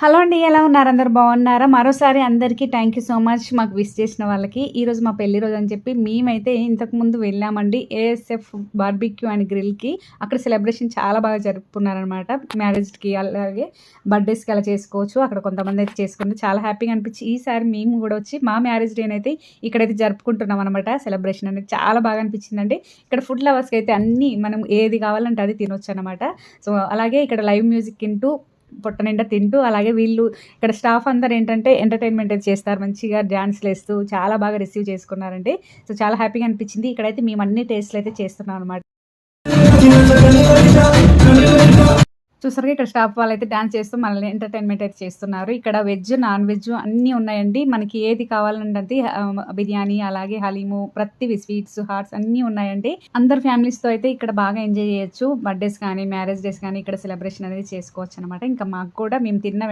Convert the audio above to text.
Hello అండి. ఎలా ఉన్నారు? అందరూ బాగున్నారా? మరోసారి అందరికీ థ్యాంక్ యూ సో మచ్ మాకు విష్ చేసిన వాళ్ళకి. ఈరోజు మా పెళ్లి రోజు అని చెప్పి మేమైతే ఇంతకుముందు వెళ్ళామండి ఏఎస్ఎఫ్ బార్బిక్యూ అండ్ గ్రిల్‌కి. అక్కడ సెలబ్రేషన్ చాలా బాగా జరుపుకున్నారనమాట. మ్యారేజ్‌కి అలాగే బర్త్‌డేస్‌కి అలా చేసుకోవచ్చు. అక్కడ కొంతమంది అయితే చేసుకున్నారు. చాలా హ్యాపీగా అనిపించి ఈసారి మేము కూడా వచ్చి మా మ్యారేజ్ డేనైతే ఇక్కడైతే జరుపుకుంటున్నాం అనమాట. సెలబ్రేషన్ అనేది చాలా బాగా అనిపించిందండి. ఇక్కడ ఫుడ్ లవర్స్‌కి అయితే అన్నీ మనం ఏది కావాలంటే అది తినొచ్చనమాట. సో, అలాగే ఇక్కడ లైవ్ మ్యూజిక్ వింటూ పొట్ట నిండా తింటూ అలాగే వీళ్ళు ఇక్కడ స్టాఫ్ అందరూ ఏంటంటే ఎంటర్‌టైన్‌మెంట్ అయితే చేస్తారు. మంచిగా డాన్స్‌లేస్తూ చాలా బాగా రిసీవ్ చేసుకున్నారండి. సో, చాలా హ్యాపీగా అనిపించింది. ఇక్కడైతే మేము అన్ని టేస్ట్‌లయితే చేస్తున్నాం అనమాట. చూసారుగా ఇక్కడ స్టాఫ్ వాళ్ళైతే డాన్స్ చేస్తూ మనల్ని ఎంటర్‌టైన్‌మెంట్ అయితే చేస్తున్నారు. ఇక్కడ వెజ్, నాన్ వెజ్ అన్నీ ఉన్నాయండి. మనకి ఏది కావాలంటే అది బిర్యానీ అలాగే హలీము ప్రతివి స్వీట్స్, హాట్స్ అన్నీ ఉన్నాయండి. అందరు ఫ్యామిలీస్‌తో అయితే ఇక్కడ బాగా ఎంజాయ్ చేయొచ్చు. బర్త్‌డేస్ కానీ, మ్యారేజ్ డేస్ కానీ ఇక్కడ సెలబ్రేషన్ అనేది చేసుకోవచ్చనమాట. ఇంకా మాకు కూడా మేము తిన్న